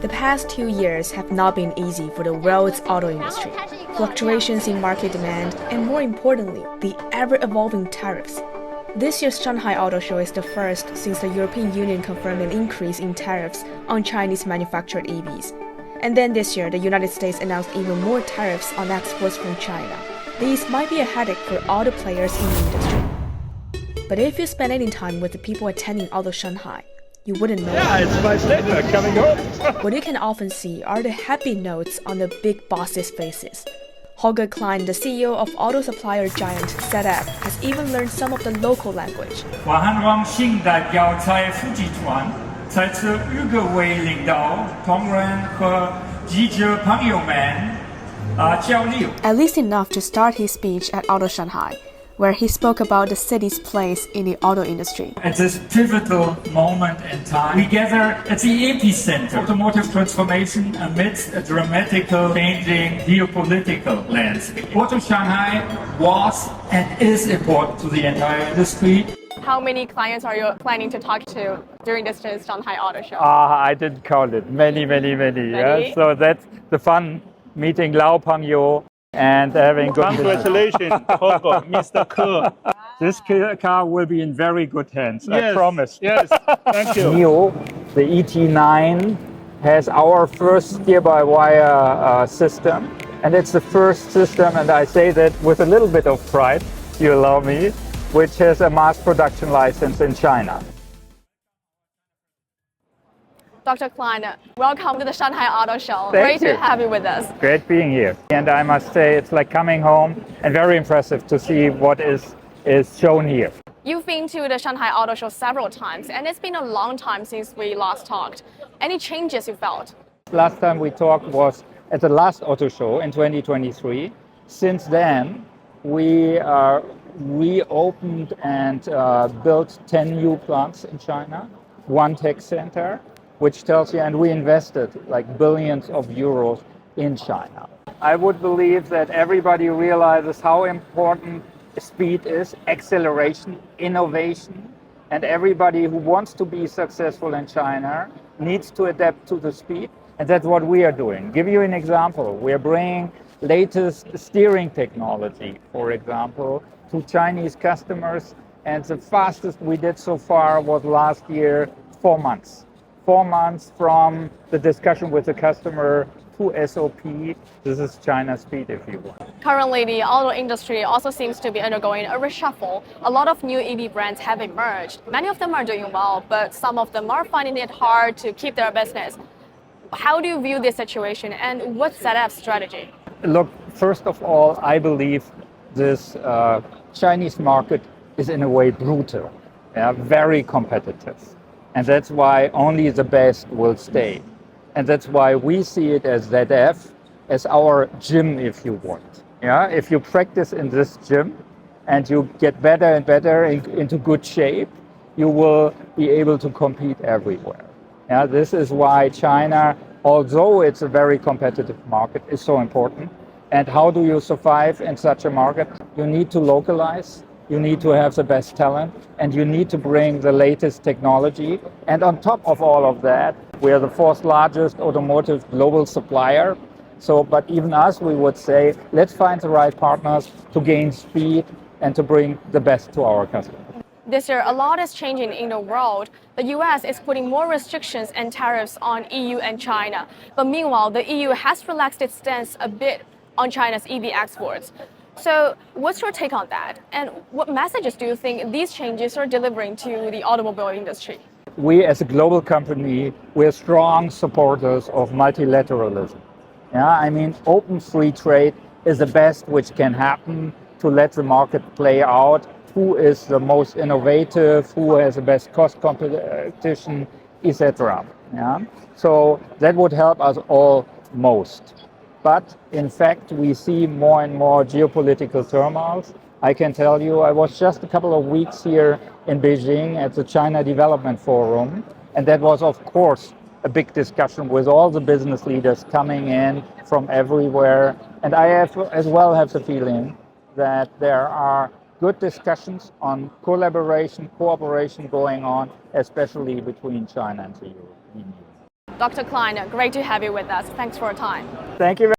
The past 2 years have not been easy for the world's auto industry. Fluctuations in market demand, and more importantly, the ever-evolving tariffs. This year's Shanghai Auto Show is the first since the European Union confirmed an increase in tariffs on Chinese manufactured EVs. And then this year, the United States announced even more tariffs on exports from China. These might be a headache for all the players in the industry. But if you spend any time with the people attending Auto Shanghai, you wouldn't know. Yeah, it's my pleasure coming home. What you can often see are the happy notes on the big bosses' faces. Holger Klein, the CEO of auto supplier giant ZF, has even learned some of the local language. 我很荣幸代表在副集团，在此与各位领导、同仁和记者朋友们交流。 At least enough to start his speech at Auto Shanghai, where he spoke about the city's place in the auto industry. At this pivotal moment in time, we gather at the epicenter of automotive transformation amidst a dramatical changing geopolitical landscape. Auto Shanghai was and is important to the entire industry. How many clients are you planning to talk to during this Shanghai Auto Show? I didn't count it. Many. Yeah? So that's the fun, meeting Lao Pangyo and having good Congratulations, Holger, Mr. Ke. This car will be in very good hands, I promise. Yes, thank you. NIO, the ET9, has our first steer-by-wire system. And it's the first system, and I say that with a little bit of pride, you allow me, which has a mass production license in China. Dr. Klein, welcome to the Shanghai Auto Show. Thank Great you. to have you with us. Great being here. And I must say it's like coming home and very impressive to see what is shown here. You've been to the Shanghai Auto Show several times, and it's been a long time since we last talked. Any changes you felt? Last time we talked was at the last auto show in 2023. Since then, we reopened and built 10 new plants in China, one tech center, which tells you, and we invested like billions of euros in China. I would believe that everybody realizes how important speed is, acceleration, innovation, and everybody who wants to be successful in China needs to adapt to the speed, and that's what we are doing. Give you an example. We are bringing latest steering technology, for example, to Chinese customers, and the fastest we did so far was last year, 4 months. 4 months from the discussion with the customer to SOP. This is China speed, if you want. Currently, the auto industry also seems to be undergoing a reshuffle. A lot of new EV brands have emerged. Many of them are doing well, but some of them are finding it hard to keep their business. How do you view this situation, and what's ZF's strategy? Look, first of all, I believe this Chinese market is in a way brutal, very competitive. And that's why only the best will stay. And that's why we see it as ZF, as our gym, if you want. If you practice in this gym and you get better and better into good shape, you will be able to compete everywhere. This is why China, although it's a very competitive market, is so important. And how do you survive in such a market? You need to localize. You need to have the best talent, and you need to bring the latest technology. And on top of all of that, we are the fourth largest automotive global supplier. But even us, we would say, let's find the right partners to gain speed and to bring the best to our customers. This year, a lot is changing in the world. The US is putting more restrictions and tariffs on EU and China. But meanwhile, the EU has relaxed its stance a bit on China's EV exports. So what's your take on that? And what messages do you think these changes are delivering to the automobile industry? We as a global company, we're strong supporters of multilateralism. I mean, open free trade is the best which can happen to let the market play out. Who is the most innovative, who has the best cost competition, etc. So that would help us all most. But in fact, we see more and more geopolitical turmoils. I can tell you, I was just a couple of weeks here in Beijing at the China Development Forum, and that was, of course, a big discussion with all the business leaders coming in from everywhere. And I as well have the feeling that there are good discussions on collaboration, cooperation going on, especially between China and the European Union. Dr. Klein, great to have you with us. Thanks for your time. Thank you.